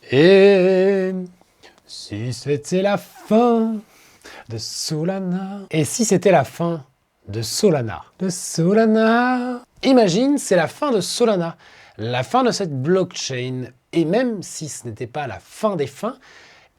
Et si c'était la fin de Solana? Et si c'était la fin de Solana? De Solana? Imagine, c'est la fin de Solana, la fin de cette blockchain. Et même si ce n'était pas la fin des fins,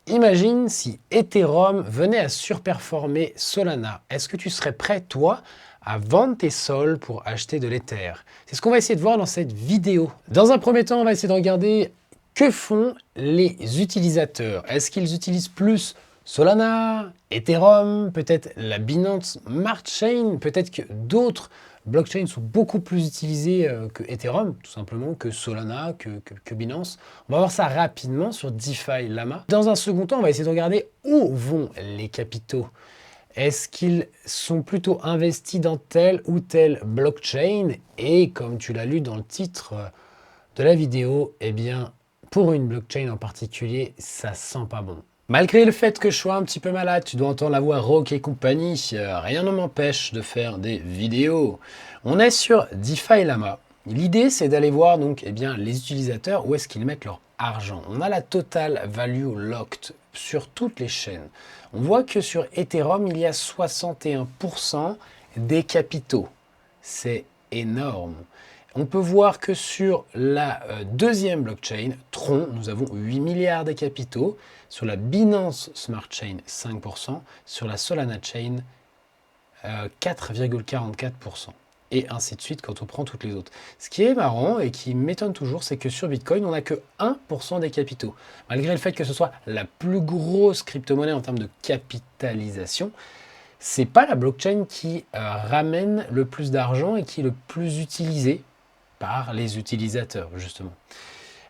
imagine si Ethereum venait à surperformer Solana. Est-ce que tu serais prêt, toi, à vendre tes sols pour acheter de l'Ether? C'est ce qu'on va essayer de voir dans cette vidéo. Dans un premier temps, on va essayer de regarder que font les utilisateurs. Est-ce qu'ils utilisent plus Solana, Ethereum, peut-être la Binance Smart Chain, peut-être que d'autres blockchains sont beaucoup plus utilisées que Ethereum, tout simplement, que Solana, que Binance. On va voir ça rapidement sur DeFi Llama. Dans un second temps, on va essayer de regarder où vont les capitaux. Est-ce qu'ils sont plutôt investis dans telle ou telle blockchain? Et comme tu l'as lu dans le titre de la vidéo, eh bien, pour une blockchain en particulier, ça sent pas bon. Malgré le fait que je sois un petit peu malade, tu dois entendre la voix rauque et compagnie, rien ne m'empêche de faire des vidéos. On est sur DeFi Llama. L'idée, c'est d'aller voir donc, eh bien, les utilisateurs, où est-ce qu'ils mettent leur argent. On a la total value locked sur toutes les chaînes. On voit que sur Ethereum, il y a 61% des capitaux. C'est énorme. On peut voir que sur la deuxième blockchain, Tron, nous avons 8 milliards de capitaux. Sur la Binance Smart Chain, 5%. Sur la Solana Chain, 4,44%. Et ainsi de suite quand on prend toutes les autres. Ce qui est marrant et qui m'étonne toujours, c'est que sur Bitcoin, on n'a que 1% des capitaux. Malgré le fait que ce soit la plus grosse crypto-monnaie en termes de capitalisation, c'est pas la blockchain qui ramène le plus d'argent et qui est le plus utilisée par les utilisateurs, justement.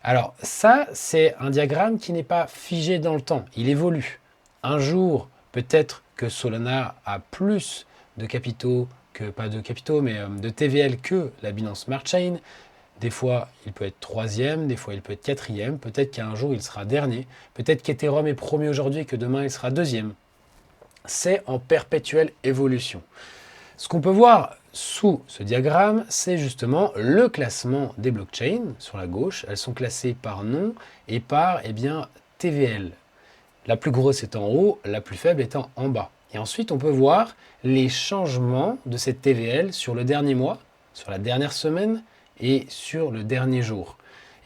Alors ça, c'est un diagramme qui n'est pas figé dans le temps, il évolue. Un jour, peut-être que Solana a plus de capitaux, pas de capitaux, mais de TVL que la Binance Smart Chain. Des fois, il peut être troisième, des fois, il peut être quatrième. Peut-être qu'un jour, il sera dernier. Peut-être qu'Ethereum est premier aujourd'hui et que demain, il sera deuxième. C'est en perpétuelle évolution. Ce qu'on peut voir sous ce diagramme, c'est justement le classement des blockchains sur la gauche. Elles sont classées par nom et par TVL. La plus grosse étant en haut, la plus faible étant en bas. Et ensuite, on peut voir les changements de cette TVL sur le dernier mois, sur la dernière semaine et sur le dernier jour.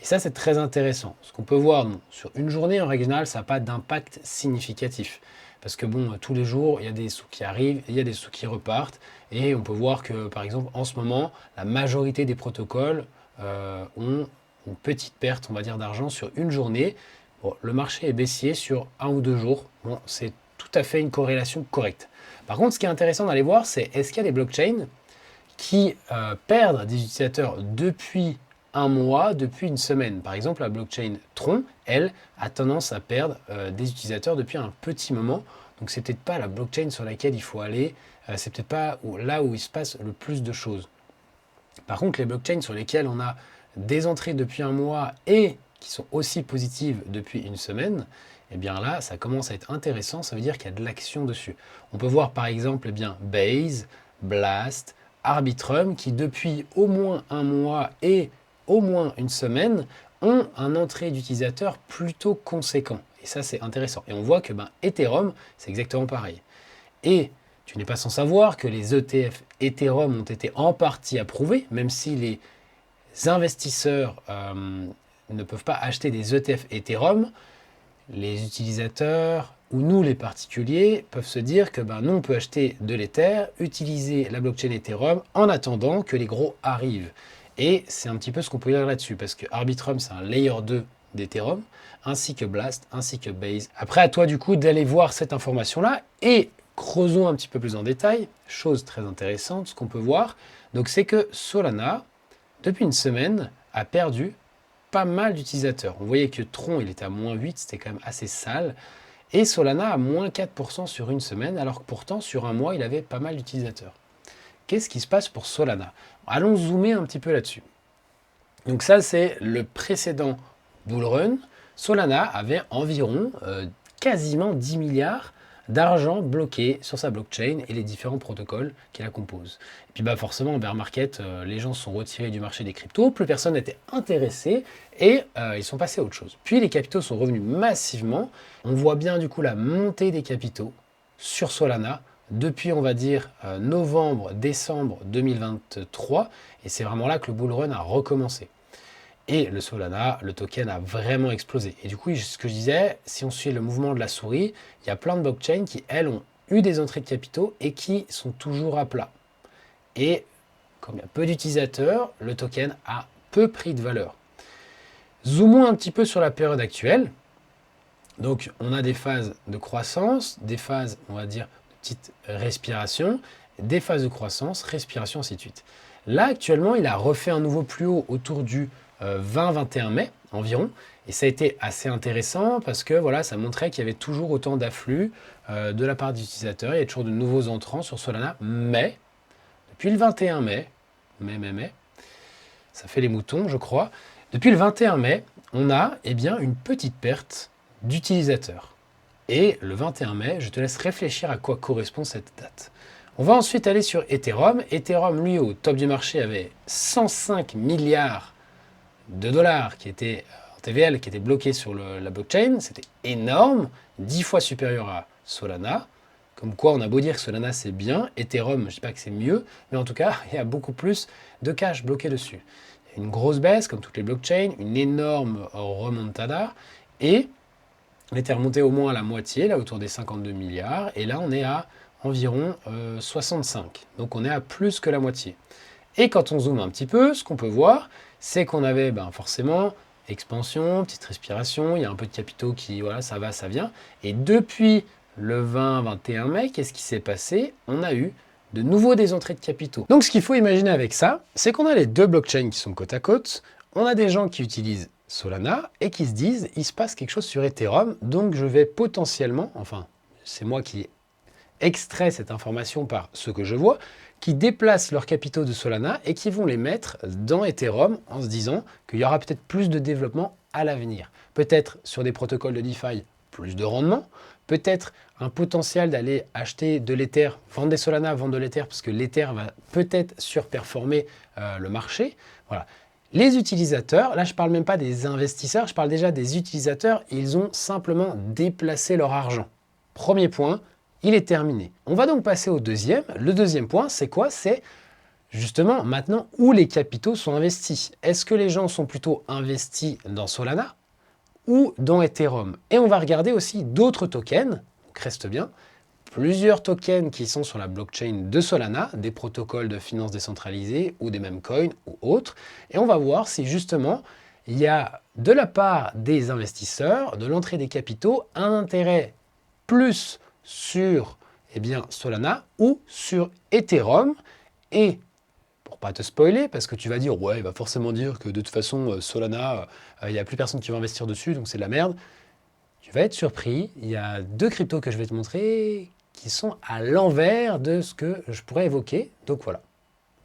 Et ça, c'est très intéressant. Ce qu'on peut voir sur une journée, en règle générale, ça n'a pas d'impact significatif. Parce que bon, tous les jours, il y a des sous qui arrivent, il y a des sous qui repartent. Et on peut voir que, par exemple, en ce moment, la majorité des protocoles ont une petite perte, on va dire, d'argent sur une journée. Bon, le marché est baissier sur 1 ou 2 jours. Bon, c'est tout à fait une corrélation correcte. Par contre, ce qui est intéressant d'aller voir, c'est est-ce qu'il y a des blockchains qui perdent des utilisateurs depuis un mois, depuis une semaine. Par exemple, la blockchain Tron, elle, a tendance à perdre des utilisateurs depuis un petit moment. Donc, c'est peut-être pas la blockchain sur laquelle il faut aller. C'est peut-être pas là où il se passe le plus de choses. Par contre, les blockchains sur lesquelles on a des entrées depuis un mois et qui sont aussi positives depuis une semaine, eh bien là, ça commence à être intéressant. Ça veut dire qu'il y a de l'action dessus. On peut voir par exemple Base, Blast, Arbitrum qui depuis au moins un mois et au moins une semaine ont un entrée d'utilisateurs plutôt conséquent. Et ça, c'est intéressant. Et on voit que Ethereum, c'est exactement pareil. Et tu n'es pas sans savoir que les ETF Ethereum ont été en partie approuvés, même si les investisseurs ne peuvent pas acheter des ETF Ethereum. Les utilisateurs ou nous les particuliers peuvent se dire que nous on peut acheter de l'Ether, utiliser la blockchain Ethereum en attendant que les gros arrivent. Et c'est un petit peu ce qu'on peut dire là-dessus, parce que Arbitrum c'est un layer 2 d'Ethereum, ainsi que Blast, ainsi que Base. Après à toi du coup d'aller voir cette information-là et creusons un petit peu plus en détail. Chose très intéressante, ce qu'on peut voir, donc c'est que Solana, depuis une semaine, a perdu pas mal d'utilisateurs. On voyait que Tron, il était à moins 8, c'était quand même assez sale. Et Solana à moins 4% sur une semaine, alors que pourtant, sur un mois, il avait pas mal d'utilisateurs. Qu'est-ce qui se passe pour Solana? Allons zoomer un petit peu là-dessus. Donc ça, c'est le précédent bull run. Solana avait environ quasiment 10 milliards d'argent bloqué sur sa blockchain et les différents protocoles qui la composent. Et puis bah forcément en bear market, les gens se sont retirés du marché des cryptos, plus personne n'était intéressé et ils sont passés à autre chose. Puis les capitaux sont revenus massivement. On voit bien du coup la montée des capitaux sur Solana depuis, on va dire, novembre, décembre 2023, et c'est vraiment là que le bull run a recommencé. Et le Solana, le token a vraiment explosé. Et du coup, ce que je disais, si on suit le mouvement de la souris, il y a plein de blockchains qui, elles, ont eu des entrées de capitaux et qui sont toujours à plat. Et comme il y a peu d'utilisateurs, le token a peu pris de valeur. Zoomons un petit peu sur la période actuelle. Donc, on a des phases de croissance, des phases, on va dire, de petite respiration, des phases de croissance, respiration, ainsi de suite. Là, actuellement, il a refait un nouveau plus haut autour du 20-21 mai environ. Et ça a été assez intéressant parce que voilà, ça montrait qu'il y avait toujours autant d'afflux de la part des utilisateurs. Il y a toujours de nouveaux entrants sur Solana. Mais, depuis le 21 mai, ça fait les moutons, je crois. Depuis le 21 mai, on a bien, une petite perte d'utilisateurs. Et le 21 mai, je te laisse réfléchir à quoi correspond cette date. On va ensuite aller sur Ethereum. Ethereum, lui, au top du marché, avait 105 milliards de dollars qui étaient en TVL, qui étaient bloqués sur la blockchain. C'était énorme, 10 fois supérieur à Solana. Comme quoi, on a beau dire que Solana c'est bien, Ethereum, je ne dis pas que c'est mieux, mais en tout cas, il y a beaucoup plus de cash bloqué dessus. Il y a une grosse baisse, comme toutes les blockchains, une énorme remontada, et on était remonté au moins à la moitié, là autour des 52 milliards, et là on est à environ 65. Donc on est à plus que la moitié. Et quand on zoome un petit peu, ce qu'on peut voir, c'est qu'on avait forcément expansion, petite respiration, il y a un peu de capitaux qui, voilà, ça va, ça vient. Et depuis le 20-21 mai, qu'est-ce qui s'est passé? On a eu de nouveau des entrées de capitaux. Donc ce qu'il faut imaginer avec ça, c'est qu'on a les deux blockchains qui sont côte à côte, on a des gens qui utilisent Solana et qui se disent, il se passe quelque chose sur Ethereum, donc je vais potentiellement, enfin, c'est moi qui extrait cette information par ce que je vois, qui déplacent leurs capitaux de Solana et qui vont les mettre dans Ethereum en se disant qu'il y aura peut-être plus de développement à l'avenir. Peut-être sur des protocoles de DeFi, plus de rendement, peut-être un potentiel d'aller acheter de l'Ether, vendre des Solana, vendre de l'Ether, parce que l'Ether va peut-être surperformer le marché. Voilà. Les utilisateurs, là je ne parle même pas des investisseurs, je parle déjà des utilisateurs, ils ont simplement déplacé leur argent. Premier point, il est terminé. On va donc passer au deuxième. Le deuxième point, c'est quoi? C'est justement maintenant où les capitaux sont investis. Est-ce que les gens sont plutôt investis dans Solana ou dans Ethereum? Et on va regarder aussi d'autres tokens, donc reste bien, plusieurs tokens qui sont sur la blockchain de Solana, des protocoles de finance décentralisés ou des mêmes coins ou autres. Et on va voir si justement il y a de la part des investisseurs, de l'entrée des capitaux, un intérêt plus sur Solana ou sur Ethereum. Et pour pas te spoiler, parce que tu vas dire, ouais, il va forcément dire que de toute façon, Solana, il n'y a plus personne qui va investir dessus, donc c'est de la merde. Tu vas être surpris, il y a deux cryptos que je vais te montrer qui sont à l'envers de ce que je pourrais évoquer. Donc voilà,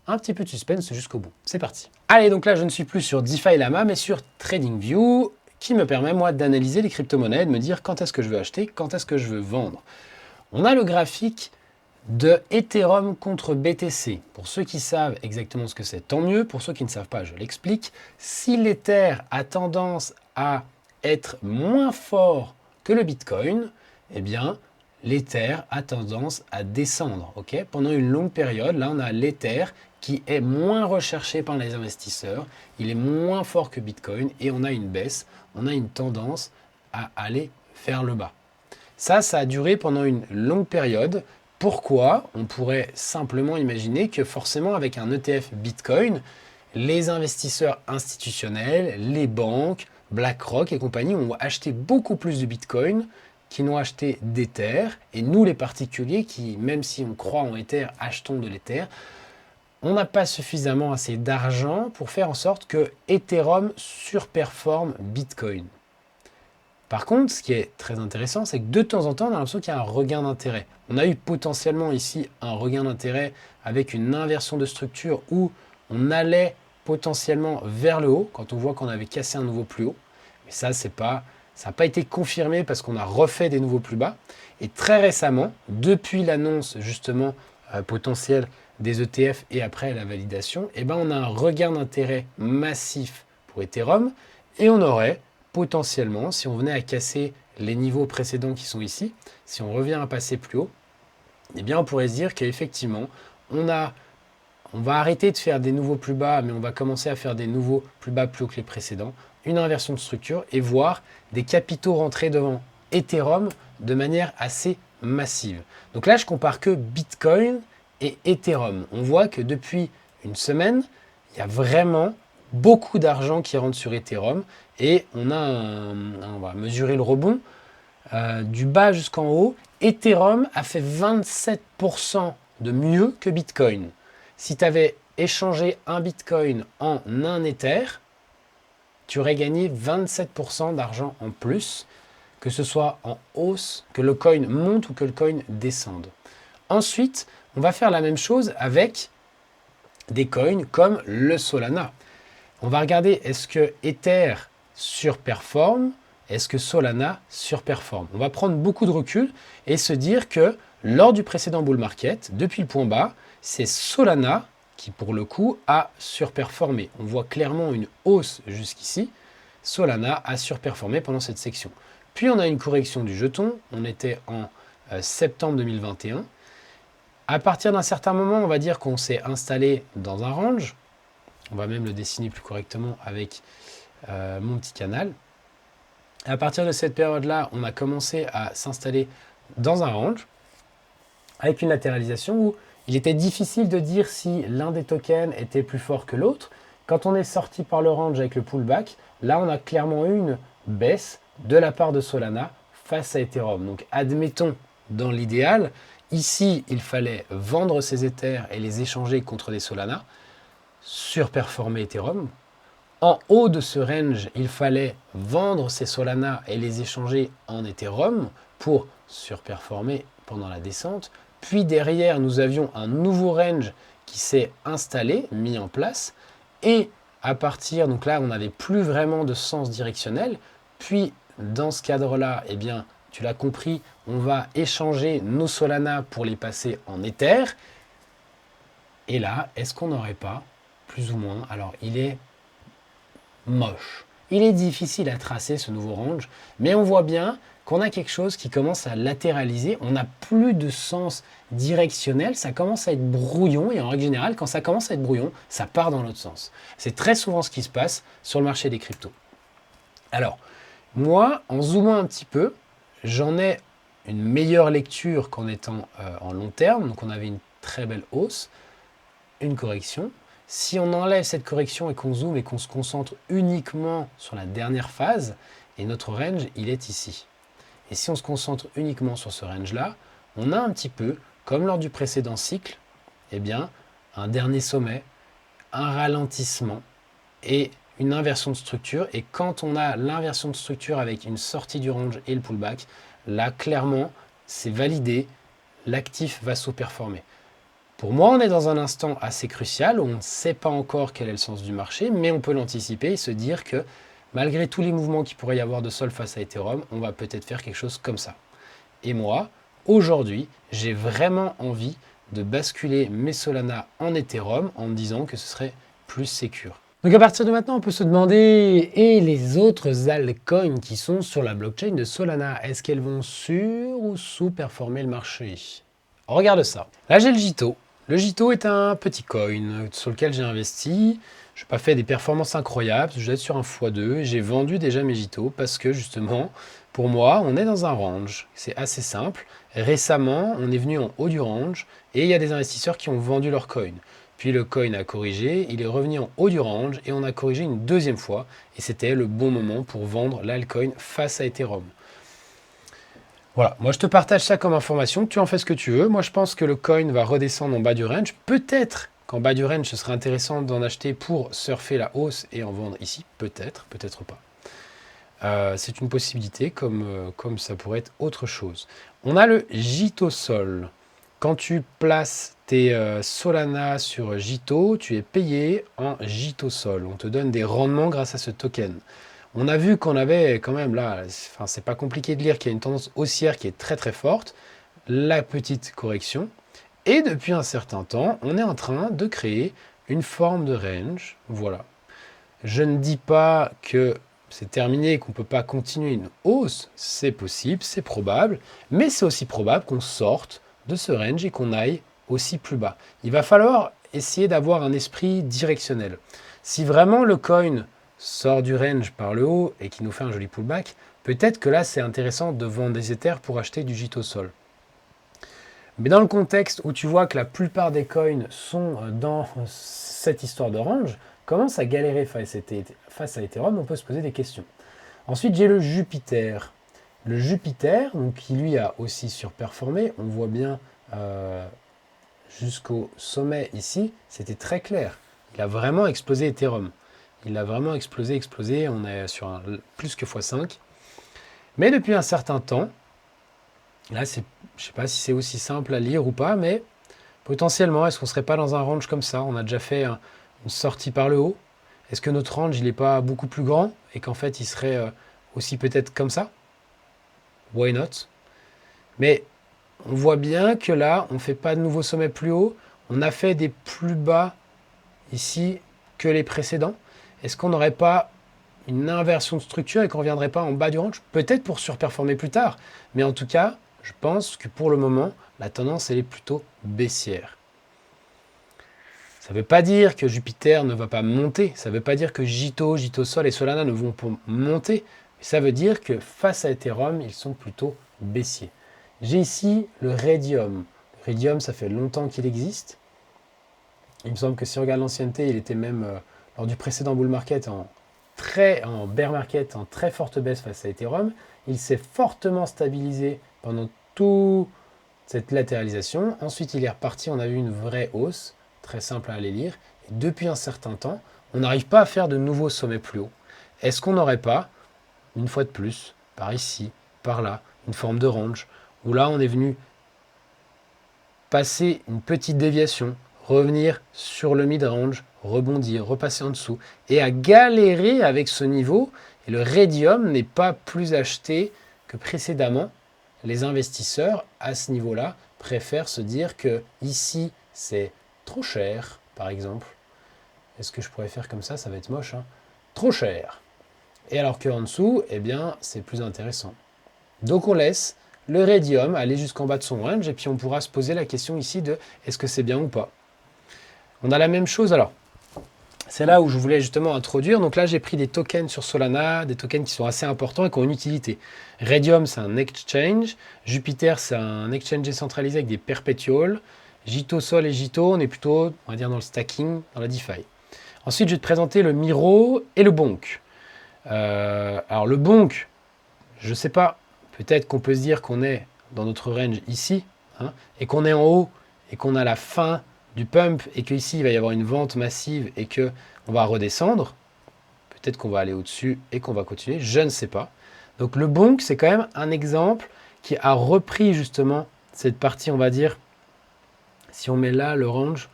un petit peu de suspense jusqu'au bout. C'est parti. Allez, donc là, je ne suis plus sur DeFi Lama, mais sur TradingView, qui me permet, moi, d'analyser les crypto-monnaies, de me dire quand est-ce que je veux acheter, quand est-ce que je veux vendre. On a le graphique de Ethereum contre BTC. Pour ceux qui savent exactement ce que c'est, tant mieux. Pour ceux qui ne savent pas, je l'explique. Si l'Ether a tendance à être moins fort que le Bitcoin, eh bien, l'Ether a tendance à descendre. Okay, pendant une longue période, là, on a l'Ether qui est moins recherché par les investisseurs. Il est moins fort que Bitcoin et on a une baisse. On a une tendance à aller vers le bas. Ça a duré pendant une longue période. Pourquoi? On pourrait simplement imaginer que forcément avec un ETF Bitcoin, les investisseurs institutionnels, les banques, BlackRock et compagnie ont acheté beaucoup plus de Bitcoin qu'ils n'ont acheté d'Ether. Et nous les particuliers qui, même si on croit en Ether, achetons de l'Ether, on n'a pas suffisamment assez d'argent pour faire en sorte que Ethereum surperforme Bitcoin. Par contre, ce qui est très intéressant, c'est que de temps en temps, on a l'impression qu'il y a un regain d'intérêt. On a eu potentiellement ici un regain d'intérêt avec une inversion de structure où on allait potentiellement vers le haut quand on voit qu'on avait cassé un nouveau plus haut. Mais ça, c'est pas Ça n'a pas été confirmé parce qu'on a refait des nouveaux plus bas. Et très récemment, depuis l'annonce justement potentielle des ETF et après la validation, eh ben, on a un regain d'intérêt massif pour Ethereum et on aurait potentiellement, si on venait à casser les niveaux précédents qui sont ici, si on revient à passer plus haut, eh bien on pourrait se dire qu'effectivement, on va arrêter de faire des nouveaux plus bas, mais on va commencer à faire des nouveaux plus bas plus haut que les précédents, une inversion de structure et voir des capitaux rentrer devant Ethereum de manière assez massive. Donc là, je compare que Bitcoin et Ethereum. On voit que depuis une semaine, il y a vraiment beaucoup d'argent qui rentre sur Ethereum et on va mesurer le rebond du bas jusqu'en haut. Ethereum a fait 27% de mieux que Bitcoin. Si tu avais échangé un Bitcoin en un Ether, tu aurais gagné 27% d'argent en plus, que ce soit en hausse, que le coin monte ou que le coin descende. Ensuite, on va faire la même chose avec des coins comme le Solana. On va regarder est-ce que Ether surperforme, est-ce que Solana surperforme. On va prendre beaucoup de recul et se dire que lors du précédent bull market, depuis le point bas, c'est Solana qui pour le coup a surperformé. On voit clairement une hausse jusqu'ici. Solana a surperformé pendant cette section. Puis on a une correction du jeton, on était en septembre 2021. À partir d'un certain moment, on va dire qu'on s'est installé dans un range. On va même le dessiner plus correctement avec mon petit canal. À partir de cette période-là, on a commencé à s'installer dans un range avec une latéralisation où il était difficile de dire si l'un des tokens était plus fort que l'autre. Quand on est sorti par le range avec le pullback, là on a clairement eu une baisse de la part de Solana face à Ethereum. Donc admettons dans l'idéal, ici il fallait vendre ces Ethers et les échanger contre des Solana, surperformer Ethereum. En haut de ce range, il fallait vendre ces Solana et les échanger en Ethereum pour surperformer pendant la descente. Puis derrière, nous avions un nouveau range qui s'est installé, mis en place. Et à partir, donc là, on n'avait plus vraiment de sens directionnel. Puis dans ce cadre-là, eh bien, tu l'as compris, on va échanger nos Solana pour les passer en Ether. Et là, est-ce qu'on n'aurait pas, plus ou moins, alors il est moche. Il est difficile à tracer ce nouveau range, mais on voit bien qu'on a quelque chose qui commence à latéraliser, on n'a plus de sens directionnel, ça commence à être brouillon, et en règle générale, quand ça commence à être brouillon, ça part dans l'autre sens. C'est très souvent ce qui se passe sur le marché des cryptos. Alors, moi, en zoomant un petit peu, j'en ai une meilleure lecture qu'en étant en long terme, donc on avait une très belle hausse, une correction. Si on enlève cette correction et qu'on zoome et qu'on se concentre uniquement sur la dernière phase, et notre range, il est ici. Et si on se concentre uniquement sur ce range-là, on a un petit peu, comme lors du précédent cycle, eh bien, un dernier sommet, un ralentissement et une inversion de structure. Et quand on a l'inversion de structure avec une sortie du range et le pullback, là, clairement, c'est validé, l'actif va sous-performer. Pour moi, on est dans un instant assez crucial où on ne sait pas encore quel est le sens du marché, mais on peut l'anticiper et se dire que malgré tous les mouvements qu'il pourrait y avoir de sol face à Ethereum, on va peut-être faire quelque chose comme ça. Et moi, aujourd'hui, j'ai vraiment envie de basculer mes Solana en Ethereum en me disant que ce serait plus sécure. Donc à partir de maintenant, on peut se demander, et les autres altcoins qui sont sur la blockchain de Solana, est-ce qu'elles vont sur ou sous-performer le marché? On regarde ça. Là, j'ai le JITO. Le JITO est un petit coin sur lequel j'ai investi. Je n'ai pas fait des performances incroyables, je vais être sur un x2. J'ai vendu déjà mes JITO parce que justement, pour moi, on est dans un range. C'est assez simple. Récemment, on est venu en haut du range et il y a des investisseurs qui ont vendu leur coin. Puis le coin a corrigé, il est revenu en haut du range et on a corrigé une deuxième fois. Et c'était le bon moment pour vendre l'altcoin face à Ethereum. Voilà, moi je te partage ça comme information, tu en fais ce que tu veux. Moi je pense que le coin va redescendre en bas du range. Peut-être qu'en bas du range, ce serait intéressant d'en acheter pour surfer la hausse et en vendre ici. Peut-être, peut-être pas. C'est une possibilité comme ça pourrait être autre chose. On a le JITO-SOL. Quand tu places tes Solana sur JITO, tu es payé en JITO-SOL. On te donne des rendements grâce à ce token. On a vu qu'on avait quand même là, enfin c'est pas compliqué de lire qu'il y a une tendance haussière qui est très très forte, la petite correction, et depuis un certain temps, on est en train de créer une forme de range, voilà. Je ne dis pas que c'est terminé et qu'on ne peut pas continuer une hausse, c'est possible, c'est probable, mais c'est aussi probable qu'on sorte de ce range et qu'on aille aussi plus bas. Il va falloir essayer d'avoir un esprit directionnel. Si vraiment le coin sort du range par le haut et qu'il nous fait un joli pullback, peut-être que là c'est intéressant de vendre des Ethers pour acheter du JIT au sol. Mais dans le contexte où tu vois que la plupart des coins sont dans cette histoire de range, commence à galérer face à Ethereum, on peut se poser des questions. Ensuite, j'ai le Jupiter. Le Jupiter, donc, qui lui a aussi surperformé, on voit bien jusqu'au sommet ici, c'était très clair. Il a vraiment explosé Ethereum. Il a vraiment explosé, on est sur un plus que x5. Mais depuis un certain temps, là, je ne sais pas si c'est aussi simple à lire ou pas, mais potentiellement, est-ce qu'on ne serait pas dans un range comme ça? On a déjà fait une sortie par le haut. Est-ce que notre range, il n'est pas beaucoup plus grand et qu'en fait, il serait aussi peut-être comme ça? Why not? Mais on voit bien que là, on ne fait pas de nouveau sommet plus haut. On a fait des plus bas ici que les précédents. Est-ce qu'on n'aurait pas une inversion de structure et qu'on ne reviendrait pas en bas du range? Peut-être pour surperformer plus tard. Mais en tout cas, je pense que pour le moment, la tendance, elle est plutôt baissière. Ça ne veut pas dire que Jupiter ne va pas monter, ça ne veut pas dire que JITO, JITO Sol et Solana ne vont pas monter, mais ça veut dire que face à Ethereum, ils sont plutôt baissiers. J'ai ici le Raydium. Le Raydium, ça fait longtemps qu'il existe. Il me semble que si on regarde l'ancienneté, il était même, lors du précédent bull market, en bear market, en très forte baisse face à Ethereum. Il s'est fortement stabilisé pendant toute cette latéralisation. Ensuite, il est reparti, on a eu une vraie hausse. Très simple à aller lire. Et depuis un certain temps, on n'arrive pas à faire de nouveaux sommets plus hauts. Est-ce qu'on n'aurait pas, une fois de plus, par ici, par là, une forme de range, où là on est venu passer une petite déviation, revenir sur le mid-range, rebondir, repasser en dessous, et à galérer avec ce niveau, et le Raydium n'est pas plus acheté que précédemment. Les investisseurs, à ce niveau-là, préfèrent se dire que ici, c'est trop cher, par exemple. Est-ce que je pourrais faire comme ça? Ça va être moche, hein. Trop cher. Et alors qu'en dessous, eh bien, c'est plus intéressant. Donc on laisse le Raydium aller jusqu'en bas de son range, et puis on pourra se poser la question ici de est-ce que c'est bien ou pas. On a la même chose, alors, c'est là où je voulais justement introduire. Donc là, j'ai pris des tokens sur Solana, des tokens qui sont assez importants et qui ont une utilité. Raydium, c'est un exchange. Jupiter, c'est un exchange décentralisé avec des perpetuals. JITO Sol et JITO, on est plutôt, on va dire, dans le stacking, dans la DeFi. Ensuite, je vais te présenter le Miro et le Bonk. Alors, le Bonk, je ne sais pas, peut-être qu'on peut se dire qu'on est dans notre range ici, hein, et qu'on est en haut, et qu'on a la fin du pump, et qu'ici, il va y avoir une vente massive, et qu'on va redescendre. Peut-être qu'on va aller au-dessus, et qu'on va continuer, je ne sais pas. Donc, le Bonk, c'est quand même un exemple qui a repris justement cette partie, on va dire. Si on met là le range,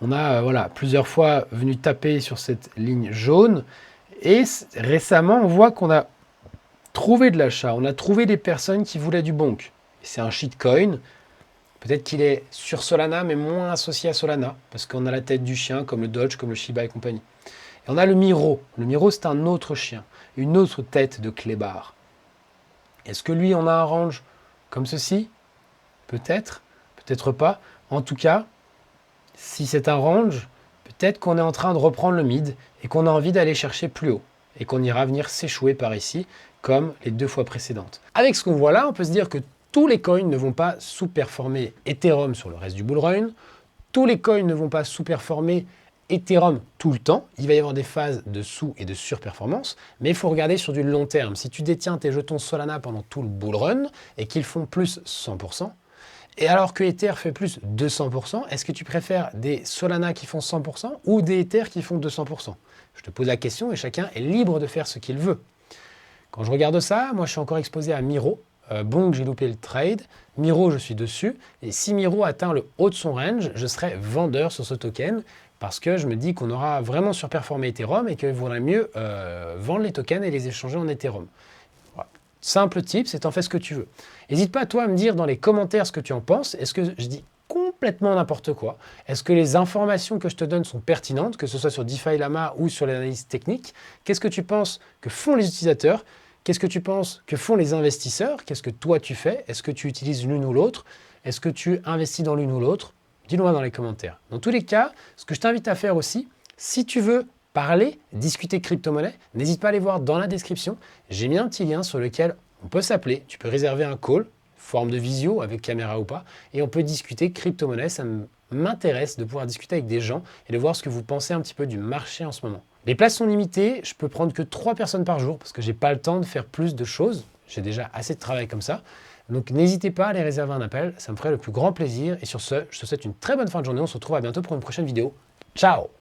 on a voilà, plusieurs fois venu taper sur cette ligne jaune. Et récemment, on voit qu'on a trouvé de l'achat. On a trouvé des personnes qui voulaient du Bonk. C'est un shitcoin. Peut-être qu'il est sur Solana, mais moins associé à Solana. Parce qu'on a la tête du chien, comme le Doge, comme le Shiba et compagnie. Et on a le Miro. Le Miro, c'est un autre chien. Une autre tête de clébard. Est-ce que lui, on a un range comme ceci? Peut-être. Peut-être pas. En tout cas, si c'est un range, peut-être qu'on est en train de reprendre le mid et qu'on a envie d'aller chercher plus haut et qu'on ira venir s'échouer par ici comme les deux fois précédentes. Avec ce qu'on voit là, on peut se dire que tous les coins ne vont pas sous-performer Ethereum sur le reste du bull run. Tous les coins ne vont pas sous-performer Ethereum tout le temps. Il va y avoir des phases de sous- et de surperformance, mais il faut regarder sur du long terme. Si tu détiens tes jetons Solana pendant tout le bull run et qu'ils font plus 100%, et alors que Ether fait plus 200%, est-ce que tu préfères des Solana qui font 100% ou des Ether qui font 200%? Je te pose la question et chacun est libre de faire ce qu'il veut. Quand je regarde ça, moi je suis encore exposé à Miro. Bonk, j'ai loupé le trade. Miro, je suis dessus. Et si Miro atteint le haut de son range, je serai vendeur sur ce token parce que je me dis qu'on aura vraiment surperformé Ethereum et qu'il vaudrait mieux vendre les tokens et les échanger en Ethereum. Voilà. Simple tip, c'est t'en fais ce que tu veux. N'hésite pas toi à me dire dans les commentaires ce que tu en penses. Est-ce que je dis complètement n'importe quoi? Est-ce que les informations que je te donne sont pertinentes, que ce soit sur DeFi Lama ou sur l'analyse technique? Qu'est-ce que tu penses que font les utilisateurs? Qu'est-ce que tu penses que font les investisseurs? Qu'est-ce que toi tu fais? Est-ce que tu utilises l'une ou l'autre? Est-ce que tu investis dans l'une ou l'autre? Dis-le-moi dans les commentaires. Dans tous les cas, ce que je t'invite à faire aussi, si tu veux parler, discuter crypto-monnaie, n'hésite pas à aller voir dans la description. J'ai mis un petit lien sur lequel on peut s'appeler. Tu peux réserver un call, forme de visio avec caméra ou pas, et on peut discuter crypto-monnaie. Ça m'intéresse de pouvoir discuter avec des gens et de voir ce que vous pensez un petit peu du marché en ce moment. Les places sont limitées, je peux prendre que 3 personnes par jour parce que j'ai pas le temps de faire plus de choses. J'ai déjà assez de travail comme ça. Donc n'hésitez pas à aller réserver un appel, ça me ferait le plus grand plaisir. Et sur ce, je te souhaite une très bonne fin de journée. On se retrouve à bientôt pour une prochaine vidéo. Ciao!